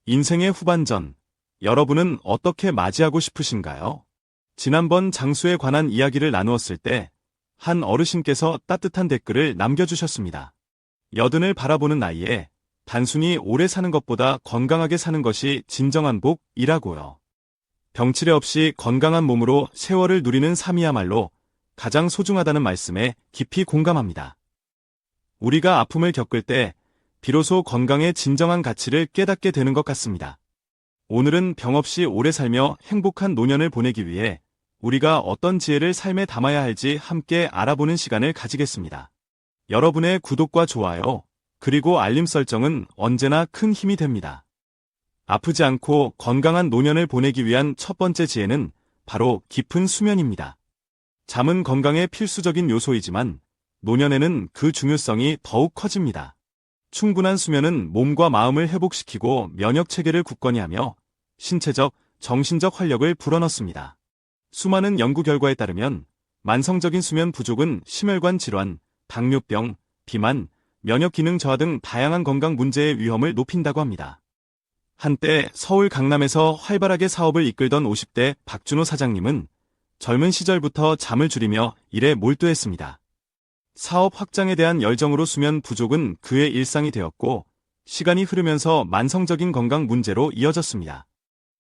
인생의 후반전, 여러분은 어떻게 맞이하고 싶으신가요? 지난번 장수에 관한 이야기를 나누었을 때, 한 어르신께서 따뜻한 댓글을 남겨주셨습니다. 여든을 바라보는 나이에 단순히 오래 사는 것보다 건강하게 사는 것이 진정한 복이라고요. 병치레 없이 건강한 몸으로 세월을 누리는 삶이야말로 가장 소중하다는 말씀에 깊이 공감합니다. 우리가 아픔을 겪을 때 비로소 건강의 진정한 가치를 깨닫게 되는 것 같습니다. 오늘은 병 없이 오래 살며 행복한 노년을 보내기 위해 우리가 어떤 지혜를 삶에 담아야 할지 함께 알아보는 시간을 가지겠습니다. 여러분의 구독과 좋아요, 그리고 알림 설정은 언제나 큰 힘이 됩니다. 아프지 않고 건강한 노년을 보내기 위한 첫 번째 지혜는 바로 깊은 수면입니다. 잠은 건강의 필수적인 요소이지만 노년에는 그 중요성이 더욱 커집니다. 충분한 수면은 몸과 마음을 회복시키고 면역 체계를 굳건히 하며 신체적, 정신적 활력을 불어넣습니다. 수많은 연구 결과에 따르면 만성적인 수면 부족은 심혈관 질환, 당뇨병, 비만, 면역 기능 저하 등 다양한 건강 문제의 위험을 높인다고 합니다. 한때 서울 강남에서 활발하게 사업을 이끌던 50대 박준호 사장님은 젊은 시절부터 잠을 줄이며 일에 몰두했습니다. 사업 확장에 대한 열정으로 수면 부족은 그의 일상이 되었고, 시간이 흐르면서 만성적인 건강 문제로 이어졌습니다.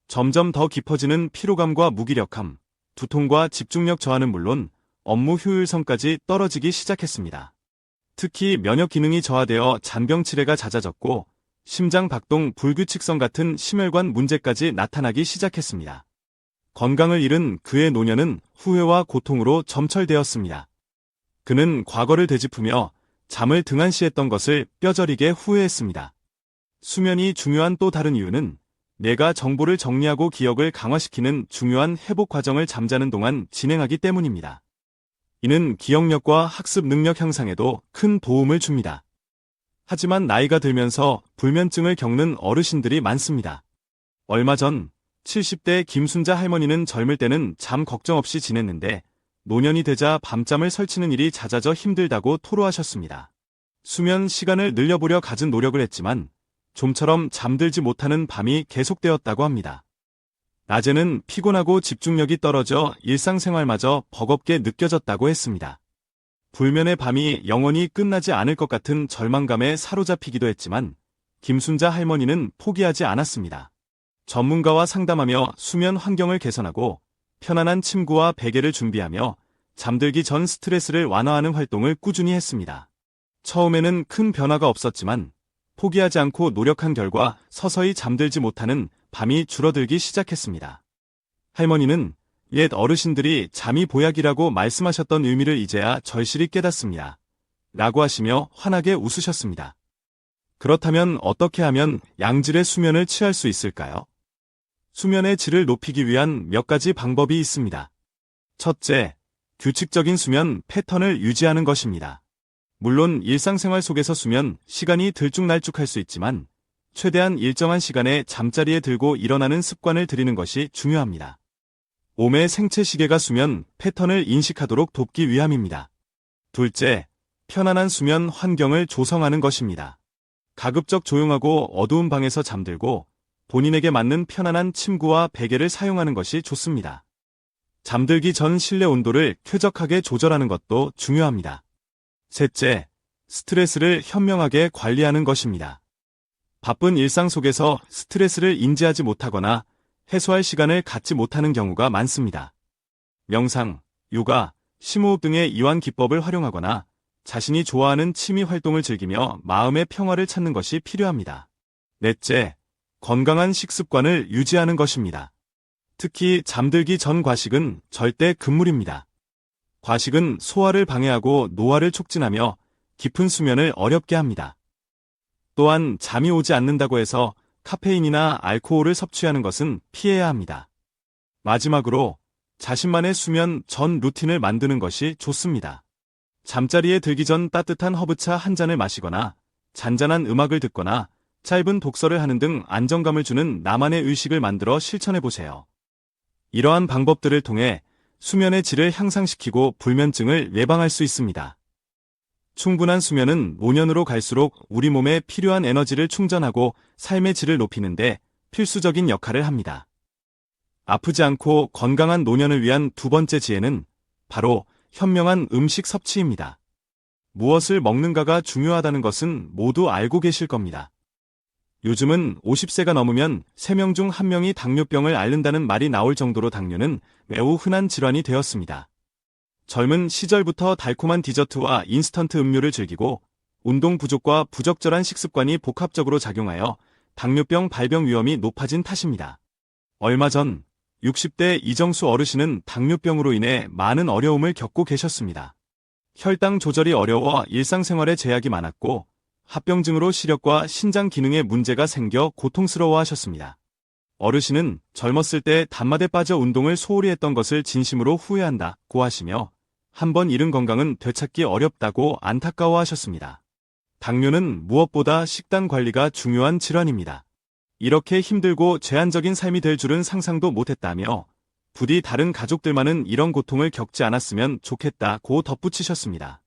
점점 더 깊어지는 피로감과 무기력함, 두통과 집중력 저하는 물론 업무 효율성까지 떨어지기 시작했습니다. 특히 면역 기능이 저하되어 잔병 치레가 잦아졌고, 심장 박동 불규칙성 같은 심혈관 문제까지 나타나기 시작했습니다. 건강을 잃은 그의 노년은 후회와 고통으로 점철되었습니다. 그는 과거를 되짚으며 잠을 등한시했던 것을 뼈저리게 후회했습니다. 수면이 중요한 또 다른 이유는 뇌가 정보를 정리하고 기억을 강화시키는 중요한 회복 과정을 잠자는 동안 진행하기 때문입니다. 이는 기억력과 학습 능력 향상에도 큰 도움을 줍니다. 하지만 나이가 들면서 불면증을 겪는 어르신들이 많습니다. 얼마 전 70대 김순자 할머니는 젊을 때는 잠 걱정 없이 지냈는데 노년이 되자 밤잠을 설치는 일이 잦아져 힘들다고 토로하셨습니다. 수면 시간을 늘려보려 갖은 노력을 했지만 좀처럼 잠들지 못하는 밤이 계속되었다고 합니다. 낮에는 피곤하고 집중력이 떨어져 일상생활마저 버겁게 느껴졌다고 했습니다. 불면의 밤이 영원히 끝나지 않을 것 같은 절망감에 사로잡히기도 했지만 김순자 할머니는 포기하지 않았습니다. 전문가와 상담하며 수면 환경을 개선하고 편안한 침구와 베개를 준비하며 잠들기 전 스트레스를 완화하는 활동을 꾸준히 했습니다. 처음에는 큰 변화가 없었지만 포기하지 않고 노력한 결과 서서히 잠들지 못하는 밤이 줄어들기 시작했습니다. 할머니는 옛 어르신들이 잠이 보약이라고 말씀하셨던 의미를 이제야 절실히 깨닫습니다. 라고 하시며 환하게 웃으셨습니다. 그렇다면 어떻게 하면 양질의 수면을 취할 수 있을까요? 수면의 질을 높이기 위한 몇 가지 방법이 있습니다. 첫째, 규칙적인 수면 패턴을 유지하는 것입니다. 물론 일상생활 속에서 수면 시간이 들쭉날쭉할 수 있지만 최대한 일정한 시간에 잠자리에 들고 일어나는 습관을 들이는 것이 중요합니다. 몸의 생체 시계가 수면 패턴을 인식하도록 돕기 위함입니다. 둘째, 편안한 수면 환경을 조성하는 것입니다. 가급적 조용하고 어두운 방에서 잠들고 본인에게 맞는 편안한 침구와 베개를 사용하는 것이 좋습니다. 잠들기 전 실내 온도를 쾌적하게 조절하는 것도 중요합니다. 셋째, 스트레스를 현명하게 관리하는 것입니다. 바쁜 일상 속에서 스트레스를 인지하지 못하거나 해소할 시간을 갖지 못하는 경우가 많습니다. 명상, 요가, 심호흡 등의 이완 기법을 활용하거나 자신이 좋아하는 취미 활동을 즐기며 마음의 평화를 찾는 것이 필요합니다. 넷째, 건강한 식습관을 유지하는 것입니다. 특히 잠들기 전 과식은 절대 금물입니다. 과식은 소화를 방해하고 노화를 촉진하며 깊은 수면을 어렵게 합니다. 또한 잠이 오지 않는다고 해서 카페인이나 알코올을 섭취하는 것은 피해야 합니다. 마지막으로 자신만의 수면 전 루틴을 만드는 것이 좋습니다. 잠자리에 들기 전 따뜻한 허브차 한 잔을 마시거나 잔잔한 음악을 듣거나 짧은 독서를 하는 등 안정감을 주는 나만의 의식을 만들어 실천해보세요. 이러한 방법들을 통해 수면의 질을 향상시키고 불면증을 예방할 수 있습니다. 충분한 수면은 노년으로 갈수록 우리 몸에 필요한 에너지를 충전하고 삶의 질을 높이는데 필수적인 역할을 합니다. 아프지 않고 건강한 노년을 위한 두 번째 지혜는 바로 현명한 음식 섭취입니다. 무엇을 먹는가가 중요하다는 것은 모두 알고 계실 겁니다. 요즘은 50세가 넘으면 3명 중 1명이 당뇨병을 앓는다는 말이 나올 정도로 당뇨는 매우 흔한 질환이 되었습니다. 젊은 시절부터 달콤한 디저트와 인스턴트 음료를 즐기고 운동 부족과 부적절한 식습관이 복합적으로 작용하여 당뇨병 발병 위험이 높아진 탓입니다. 얼마 전 60대 이정수 어르신은 당뇨병으로 인해 많은 어려움을 겪고 계셨습니다. 혈당 조절이 어려워 일상생활에 제약이 많았고 합병증으로 시력과 신장 기능에 문제가 생겨 고통스러워하셨습니다. 어르신은 젊었을 때 단맛에 빠져 운동을 소홀히 했던 것을 진심으로 후회한다고 하시며 한번 잃은 건강은 되찾기 어렵다고 안타까워하셨습니다. 당뇨는 무엇보다 식단 관리가 중요한 질환입니다. 이렇게 힘들고 제한적인 삶이 될 줄은 상상도 못했다며 부디 다른 가족들만은 이런 고통을 겪지 않았으면 좋겠다고 덧붙이셨습니다.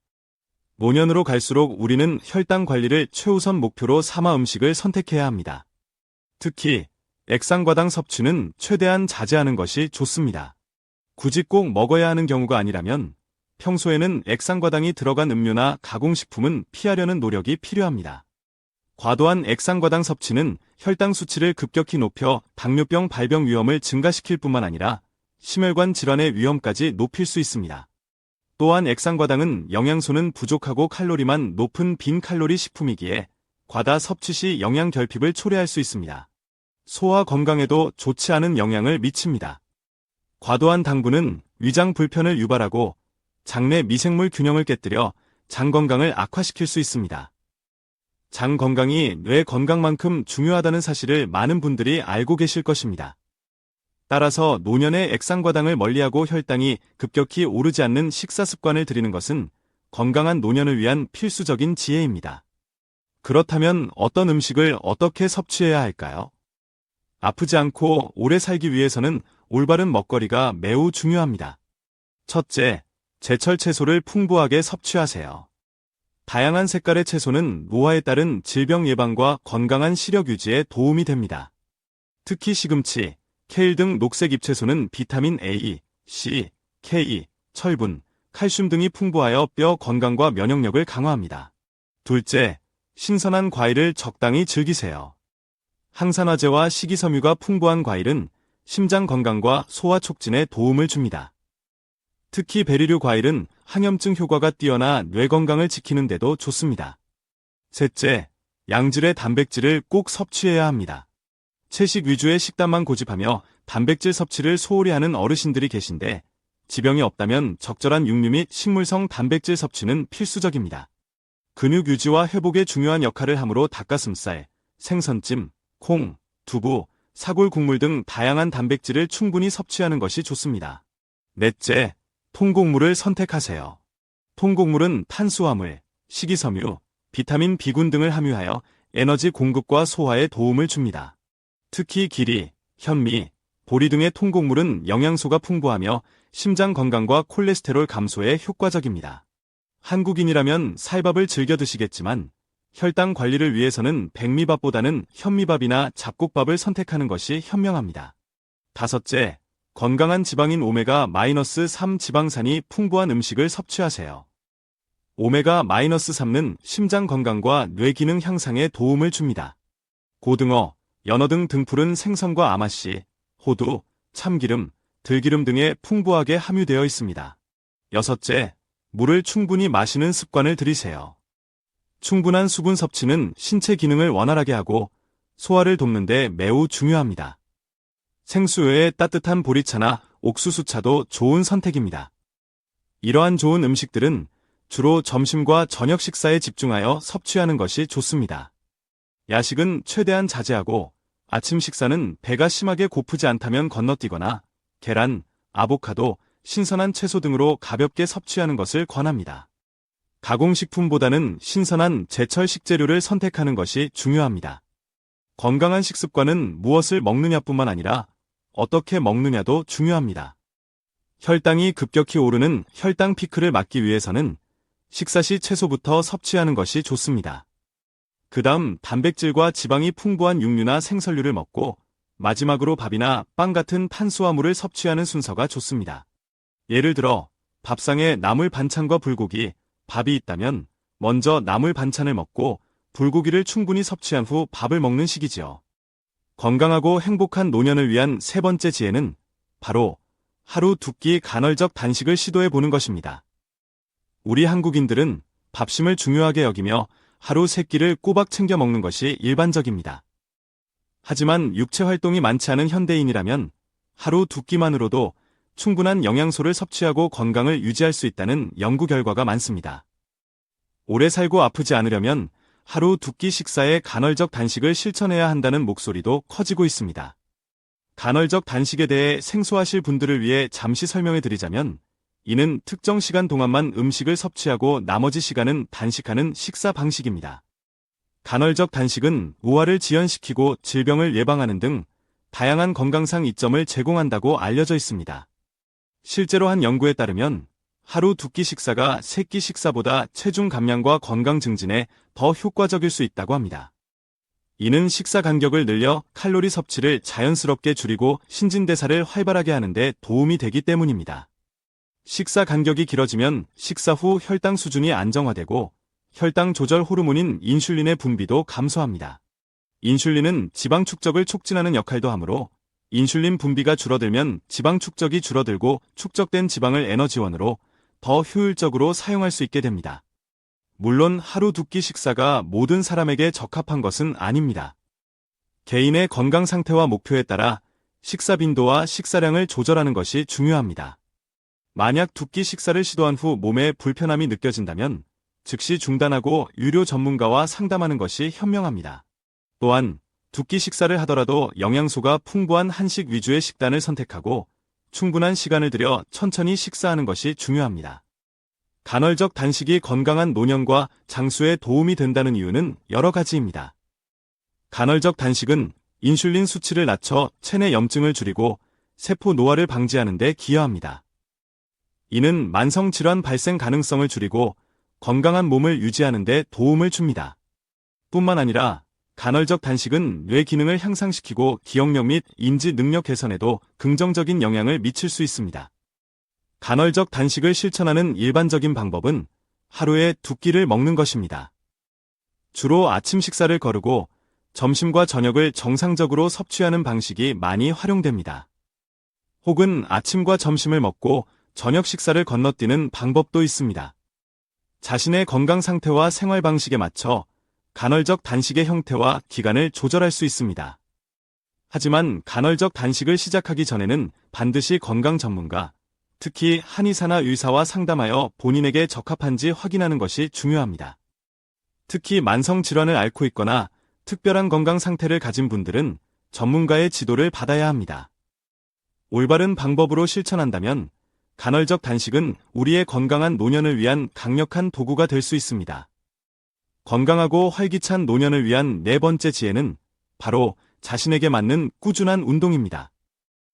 노년으로 갈수록 우리는 혈당 관리를 최우선 목표로 삼아 음식을 선택해야 합니다. 특히 액상과당 섭취는 최대한 자제하는 것이 좋습니다. 굳이 꼭 먹어야 하는 경우가 아니라면 평소에는 액상과당이 들어간 음료나 가공식품은 피하려는 노력이 필요합니다. 과도한 액상과당 섭취는 혈당 수치를 급격히 높여 당뇨병 발병 위험을 증가시킬 뿐만 아니라 심혈관 질환의 위험까지 높일 수 있습니다. 또한 액상과당은 영양소는 부족하고 칼로리만 높은 빈칼로리 식품이기에 과다 섭취 시 영양 결핍을 초래할 수 있습니다. 소화 건강에도 좋지 않은 영향을 미칩니다. 과도한 당분은 위장 불편을 유발하고 장내 미생물 균형을 깨뜨려 장 건강을 악화시킬 수 있습니다. 장 건강이 뇌 건강만큼 중요하다는 사실을 많은 분들이 알고 계실 것입니다. 따라서 노년에 액상과당을 멀리하고 혈당이 급격히 오르지 않는 식사 습관을 들이는 것은 건강한 노년을 위한 필수적인 지혜입니다. 그렇다면 어떤 음식을 어떻게 섭취해야 할까요? 아프지 않고 오래 살기 위해서는 올바른 먹거리가 매우 중요합니다. 첫째, 제철 채소를 풍부하게 섭취하세요. 다양한 색깔의 채소는 노화에 따른 질병 예방과 건강한 시력 유지에 도움이 됩니다. 특히 시금치, 케일 등 녹색 잎채소는 비타민 A, C, K, 철분, 칼슘 등이 풍부하여 뼈 건강과 면역력을 강화합니다. 둘째, 신선한 과일을 적당히 즐기세요. 항산화제와 식이섬유가 풍부한 과일은 심장 건강과 소화 촉진에 도움을 줍니다. 특히 베리류 과일은 항염증 효과가 뛰어나 뇌 건강을 지키는 데도 좋습니다. 셋째, 양질의 단백질을 꼭 섭취해야 합니다. 채식 위주의 식단만 고집하며 단백질 섭취를 소홀히 하는 어르신들이 계신데 지병이 없다면 적절한 육류 및 식물성 단백질 섭취는 필수적입니다. 근육 유지와 회복에 중요한 역할을 하므로 닭가슴살, 생선찜, 콩, 두부, 사골 국물 등 다양한 단백질을 충분히 섭취하는 것이 좋습니다. 넷째, 통곡물을 선택하세요. 통곡물은 탄수화물, 식이섬유, 비타민 B군 등을 함유하여 에너지 공급과 소화에 도움을 줍니다. 특히 기리, 현미, 보리 등의 통곡물은 영양소가 풍부하며 심장 건강과 콜레스테롤 감소에 효과적입니다. 한국인이라면 쌀밥을 즐겨 드시겠지만 혈당 관리를 위해서는 백미밥보다는 현미밥이나 잡곡밥을 선택하는 것이 현명합니다. 다섯째, 건강한 지방인 오메가-3 지방산이 풍부한 음식을 섭취하세요. 오메가-3는 심장 건강과 뇌 기능 향상에 도움을 줍니다. 고등어, 연어 등 등푸른 생선과 아마씨, 호두, 참기름, 들기름 등에 풍부하게 함유되어 있습니다. 여섯째, 물을 충분히 마시는 습관을 들이세요. 충분한 수분 섭취는 신체 기능을 원활하게 하고 소화를 돕는 데 매우 중요합니다. 생수 외에 따뜻한 보리차나 옥수수차도 좋은 선택입니다. 이러한 좋은 음식들은 주로 점심과 저녁 식사에 집중하여 섭취하는 것이 좋습니다. 야식은 최대한 자제하고 아침 식사는 배가 심하게 고프지 않다면 건너뛰거나 계란, 아보카도, 신선한 채소 등으로 가볍게 섭취하는 것을 권합니다. 가공식품보다는 신선한 제철 식재료를 선택하는 것이 중요합니다. 건강한 식습관은 무엇을 먹느냐뿐만 아니라 어떻게 먹느냐도 중요합니다. 혈당이 급격히 오르는 혈당 피크를 막기 위해서는 식사 시 채소부터 섭취하는 것이 좋습니다. 그 다음 단백질과 지방이 풍부한 육류나 생선류를 먹고 마지막으로 밥이나 빵 같은 탄수화물을 섭취하는 순서가 좋습니다. 예를 들어 밥상에 나물 반찬과 불고기, 밥이 있다면 먼저 나물 반찬을 먹고 불고기를 충분히 섭취한 후 밥을 먹는 식이지요. 건강하고 행복한 노년을 위한 세 번째 지혜는 바로 하루 두 끼 간헐적 단식을 시도해 보는 것입니다. 우리 한국인들은 밥심을 중요하게 여기며 하루 세 끼를 꼬박 챙겨 먹는 것이 일반적입니다. 하지만 육체 활동이 많지 않은 현대인이라면 하루 두 끼만으로도 충분한 영양소를 섭취하고 건강을 유지할 수 있다는 연구 결과가 많습니다. 오래 살고 아프지 않으려면 하루 두 끼 식사에 간헐적 단식을 실천해야 한다는 목소리도 커지고 있습니다. 간헐적 단식에 대해 생소하실 분들을 위해 잠시 설명해 드리자면, 이는 특정 시간 동안만 음식을 섭취하고 나머지 시간은 단식하는 식사 방식입니다. 간헐적 단식은 우화를 지연시키고 질병을 예방하는 등 다양한 건강상 이점을 제공한다고 알려져 있습니다. 실제로 한 연구에 따르면 하루 두 끼 식사가 세 끼 식사보다 체중 감량과 건강 증진에 더 효과적일 수 있다고 합니다. 이는 식사 간격을 늘려 칼로리 섭취를 자연스럽게 줄이고 신진대사를 활발하게 하는 데 도움이 되기 때문입니다. 식사 간격이 길어지면 식사 후 혈당 수준이 안정화되고 혈당 조절 호르몬인 인슐린의 분비도 감소합니다. 인슐린은 지방 축적을 촉진하는 역할도 하므로 인슐린 분비가 줄어들면 지방 축적이 줄어들고 축적된 지방을 에너지원으로 더 효율적으로 사용할 수 있게 됩니다. 물론 하루 두 끼 식사가 모든 사람에게 적합한 것은 아닙니다. 개인의 건강 상태와 목표에 따라 식사 빈도와 식사량을 조절하는 것이 중요합니다. 만약 두 끼 식사를 시도한 후 몸에 불편함이 느껴진다면 즉시 중단하고 유료 전문가와 상담하는 것이 현명합니다. 또한 두 끼 식사를 하더라도 영양소가 풍부한 한식 위주의 식단을 선택하고 충분한 시간을 들여 천천히 식사하는 것이 중요합니다. 간헐적 단식이 건강한 노년과 장수에 도움이 된다는 이유는 여러 가지입니다. 간헐적 단식은 인슐린 수치를 낮춰 체내 염증을 줄이고 세포 노화를 방지하는 데 기여합니다. 이는 만성 질환 발생 가능성을 줄이고 건강한 몸을 유지하는 데 도움을 줍니다. 뿐만 아니라 간헐적 단식은 뇌 기능을 향상시키고 기억력 및 인지 능력 개선에도 긍정적인 영향을 미칠 수 있습니다. 간헐적 단식을 실천하는 일반적인 방법은 하루에 두 끼를 먹는 것입니다. 주로 아침 식사를 거르고 점심과 저녁을 정상적으로 섭취하는 방식이 많이 활용됩니다. 혹은 아침과 점심을 먹고 저녁 식사를 건너뛰는 방법도 있습니다. 자신의 건강 상태와 생활 방식에 맞춰 간헐적 단식의 형태와 기간을 조절할 수 있습니다. 하지만 간헐적 단식을 시작하기 전에는 반드시 건강 전문가, 특히 한의사나 의사와 상담하여 본인에게 적합한지 확인하는 것이 중요합니다. 특히 만성 질환을 앓고 있거나 특별한 건강 상태를 가진 분들은 전문가의 지도를 받아야 합니다. 올바른 방법으로 실천한다면 간헐적 단식은 우리의 건강한 노년을 위한 강력한 도구가 될 수 있습니다. 건강하고 활기찬 노년을 위한 네 번째 지혜는 바로 자신에게 맞는 꾸준한 운동입니다.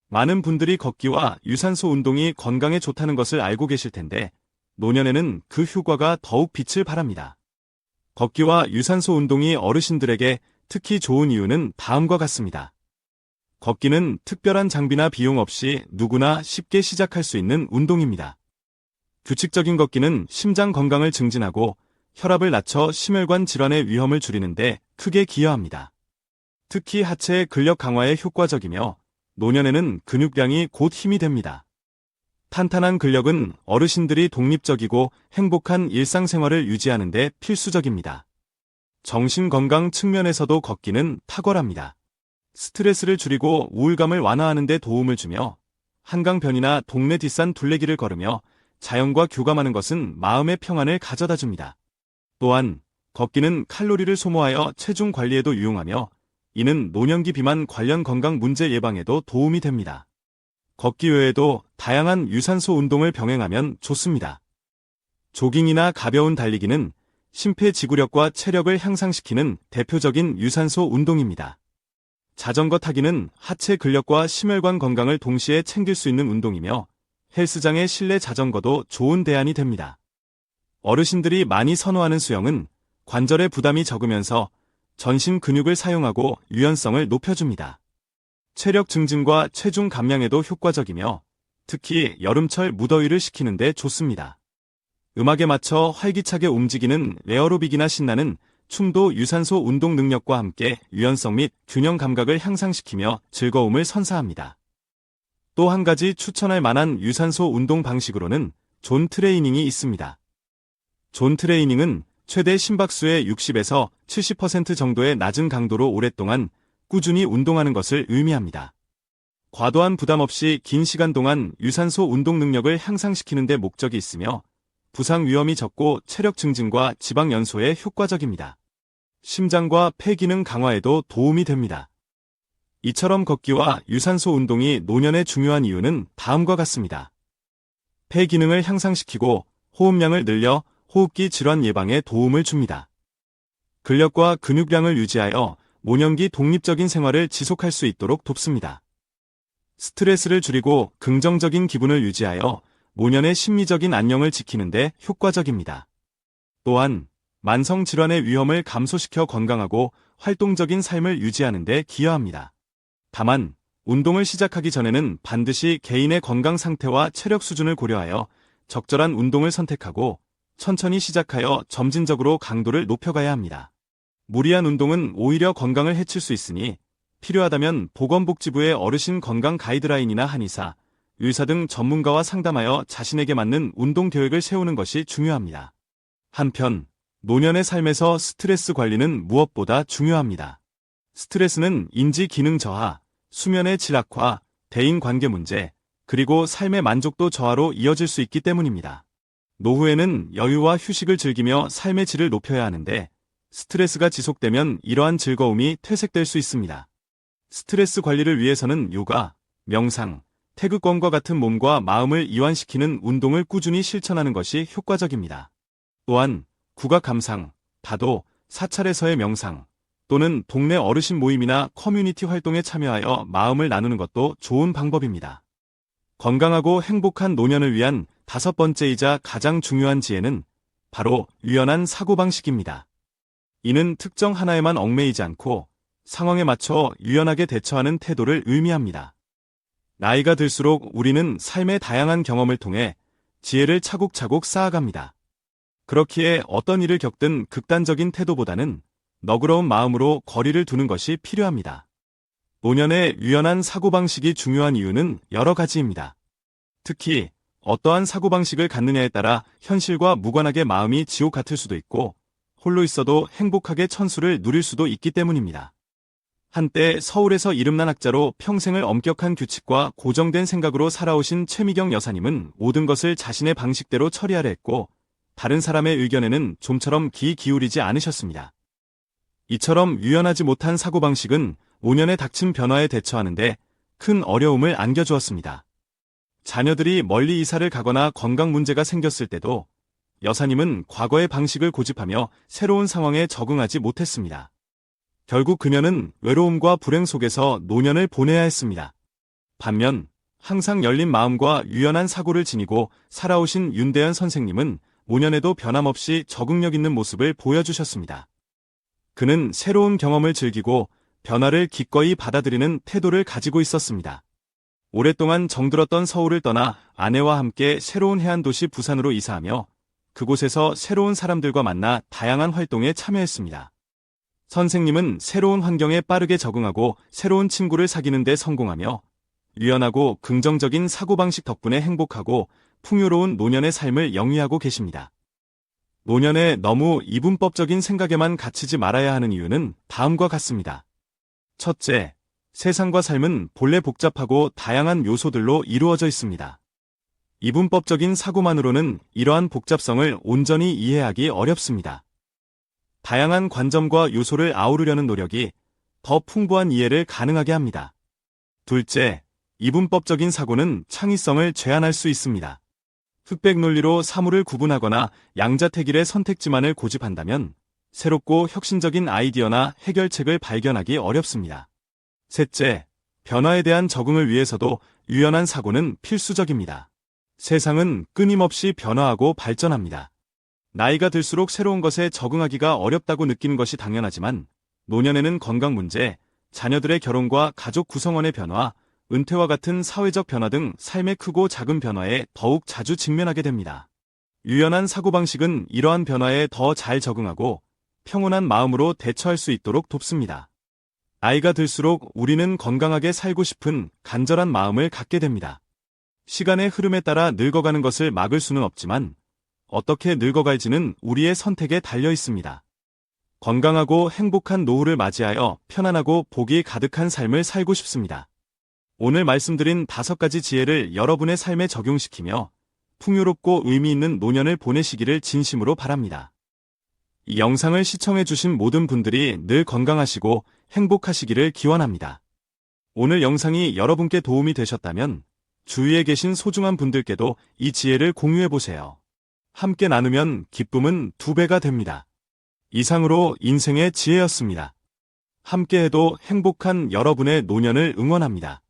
많은 분들이 걷기와 유산소 운동이 건강에 좋다는 것을 알고 계실 텐데 노년에는 그 효과가 더욱 빛을 발합니다. 걷기와 유산소 운동이 어르신들에게 특히 좋은 이유는 다음과 같습니다. 걷기는 특별한 장비나 비용 없이 누구나 쉽게 시작할 수 있는 운동입니다. 규칙적인 걷기는 심장 건강을 증진하고 혈압을 낮춰 심혈관 질환의 위험을 줄이는데 크게 기여합니다. 특히 하체의 근력 강화에 효과적이며 노년에는 근육량이 곧 힘이 됩니다. 탄탄한 근력은 어르신들이 독립적이고 행복한 일상생활을 유지하는 데 필수적입니다. 정신건강 측면에서도 걷기는 탁월합니다. 스트레스를 줄이고 우울감을 완화하는 데 도움을 주며 한강변이나 동네 뒷산 둘레길을 걸으며 자연과 교감하는 것은 마음의 평안을 가져다 줍니다. 또한 걷기는 칼로리를 소모하여 체중 관리에도 유용하며 이는 노년기 비만 관련 건강 문제 예방에도 도움이 됩니다. 걷기 외에도 다양한 유산소 운동을 병행하면 좋습니다. 조깅이나 가벼운 달리기는 심폐지구력과 체력을 향상시키는 대표적인 유산소 운동입니다. 자전거 타기는 하체 근력과 심혈관 건강을 동시에 챙길 수 있는 운동이며 헬스장의 실내 자전거도 좋은 대안이 됩니다. 어르신들이 많이 선호하는 수영은 관절의 부담이 적으면서 전신 근육을 사용하고 유연성을 높여줍니다. 체력 증진과 체중 감량에도 효과적이며 특히 여름철 무더위를 식히는데 좋습니다. 음악에 맞춰 활기차게 움직이는 에어로빅이나 신나는 춤도 유산소 운동 능력과 함께 유연성 및 균형 감각을 향상시키며 즐거움을 선사합니다. 또 한 가지 추천할 만한 유산소 운동 방식으로는 존 트레이닝이 있습니다. 존 트레이닝은 최대 심박수의 60에서 70% 정도의 낮은 강도로 오랫동안 꾸준히 운동하는 것을 의미합니다. 과도한 부담 없이 긴 시간 동안 유산소 운동 능력을 향상시키는 데 목적이 있으며 부상 위험이 적고 체력 증진과 지방 연소에 효과적입니다. 심장과 폐 기능 강화에도 도움이 됩니다. 이처럼 걷기와 유산소 운동이 노년에 중요한 이유는 다음과 같습니다. 폐 기능을 향상시키고 호흡량을 늘려 호흡기 질환 예방에 도움을 줍니다. 근력과 근육량을 유지하여 노년기 독립적인 생활을 지속할 수 있도록 돕습니다. 스트레스를 줄이고 긍정적인 기분을 유지하여 노년의 심리적인 안녕을 지키는 데 효과적입니다. 또한 만성 질환의 위험을 감소시켜 건강하고 활동적인 삶을 유지하는 데 기여합니다. 다만 운동을 시작하기 전에는 반드시 개인의 건강 상태와 체력 수준을 고려하여 적절한 운동을 선택하고 천천히 시작하여 점진적으로 강도를 높여가야 합니다. 무리한 운동은 오히려 건강을 해칠 수 있으니 필요하다면 보건복지부의 어르신 건강 가이드라인이나 한의사, 의사 등 전문가와 상담하여 자신에게 맞는 운동 계획을 세우는 것이 중요합니다. 한편 노년의 삶에서 스트레스 관리는 무엇보다 중요합니다. 스트레스는 인지 기능 저하, 수면의 질 악화, 대인 관계 문제, 그리고 삶의 만족도 저하로 이어질 수 있기 때문입니다. 노후에는 여유와 휴식을 즐기며 삶의 질을 높여야 하는데 스트레스가 지속되면 이러한 즐거움이 퇴색될 수 있습니다. 스트레스 관리를 위해서는 요가, 명상, 태극권과 같은 몸과 마음을 이완시키는 운동을 꾸준히 실천하는 것이 효과적입니다. 또한 국악 감상, 다도, 사찰에서의 명상, 또는 동네 어르신 모임이나 커뮤니티 활동에 참여하여 마음을 나누는 것도 좋은 방법입니다. 건강하고 행복한 노년을 위한 5번째이자 가장 중요한 지혜는 바로 유연한 사고방식입니다. 이는 특정 하나에만 얽매이지 않고 상황에 맞춰 유연하게 대처하는 태도를 의미합니다. 나이가 들수록 우리는 삶의 다양한 경험을 통해 지혜를 차곡차곡 쌓아갑니다. 그렇기에 어떤 일을 겪든 극단적인 태도보다는 너그러운 마음으로 거리를 두는 것이 필요합니다. 노년에 유연한 사고방식이 중요한 이유는 여러 가지입니다. 특히 어떠한 사고방식을 갖느냐에 따라 현실과 무관하게 마음이 지옥 같을 수도 있고 홀로 있어도 행복하게 천수를 누릴 수도 있기 때문입니다. 한때 서울에서 이름난 학자로 평생을 엄격한 규칙과 고정된 생각으로 살아오신 최미경 여사님은 모든 것을 자신의 방식대로 처리하려 했고 다른 사람의 의견에는 좀처럼 귀 기울이지 않으셨습니다. 이처럼 유연하지 못한 사고방식은 5년에 닥친 변화에 대처하는데 큰 어려움을 안겨주었습니다. 자녀들이 멀리 이사를 가거나 건강 문제가 생겼을 때도 여사님은 과거의 방식을 고집하며 새로운 상황에 적응하지 못했습니다. 결국 그녀는 외로움과 불행 속에서 노년을 보내야 했습니다. 반면 항상 열린 마음과 유연한 사고를 지니고 살아오신 윤대현 선생님은 노년에도 변함없이 적응력 있는 모습을 보여주셨습니다. 그는 새로운 경험을 즐기고 변화를 기꺼이 받아들이는 태도를 가지고 있었습니다. 오랫동안 정들었던 서울을 떠나 아내와 함께 새로운 해안도시 부산으로 이사하며 그곳에서 새로운 사람들과 만나 다양한 활동에 참여했습니다. 선생님은 새로운 환경에 빠르게 적응하고 새로운 친구를 사귀는 데 성공하며 유연하고 긍정적인 사고방식 덕분에 행복하고 풍요로운 노년의 삶을 영위하고 계십니다. 노년에 너무 이분법적인 생각에만 갇히지 말아야 하는 이유는 다음과 같습니다. 첫째, 세상과 삶은 본래 복잡하고 다양한 요소들로 이루어져 있습니다. 이분법적인 사고만으로는 이러한 복잡성을 온전히 이해하기 어렵습니다. 다양한 관점과 요소를 아우르려는 노력이 더 풍부한 이해를 가능하게 합니다. 둘째, 이분법적인 사고는 창의성을 제한할 수 있습니다. 흑백 논리로 사물을 구분하거나 양자택일의 선택지만을 고집한다면 새롭고 혁신적인 아이디어나 해결책을 발견하기 어렵습니다. 셋째, 변화에 대한 적응을 위해서도 유연한 사고는 필수적입니다. 세상은 끊임없이 변화하고 발전합니다. 나이가 들수록 새로운 것에 적응하기가 어렵다고 느끼는 것이 당연하지만 노년에는 건강 문제, 자녀들의 결혼과 가족 구성원의 변화, 은퇴와 같은 사회적 변화 등 삶의 크고 작은 변화에 더욱 자주 직면하게 됩니다. 유연한 사고방식은 이러한 변화에 더 잘 적응하고 평온한 마음으로 대처할 수 있도록 돕습니다. 나이가 들수록 우리는 건강하게 살고 싶은 간절한 마음을 갖게 됩니다. 시간의 흐름에 따라 늙어가는 것을 막을 수는 없지만 어떻게 늙어갈지는 우리의 선택에 달려 있습니다. 건강하고 행복한 노후를 맞이하여 편안하고 복이 가득한 삶을 살고 싶습니다. 오늘 말씀드린 5가지 지혜를 여러분의 삶에 적용시키며 풍요롭고 의미 있는 노년을 보내시기를 진심으로 바랍니다. 이 영상을 시청해주신 모든 분들이 늘 건강하시고 행복하시기를 기원합니다. 오늘 영상이 여러분께 도움이 되셨다면 주위에 계신 소중한 분들께도 이 지혜를 공유해보세요. 함께 나누면 기쁨은 2배가 됩니다. 이상으로 인생의 지혜였습니다. 함께해도 행복한 여러분의 노년을 응원합니다.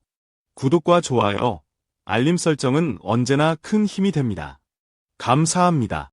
구독과 좋아요, 알림 설정은 언제나 큰 힘이 됩니다. 감사합니다.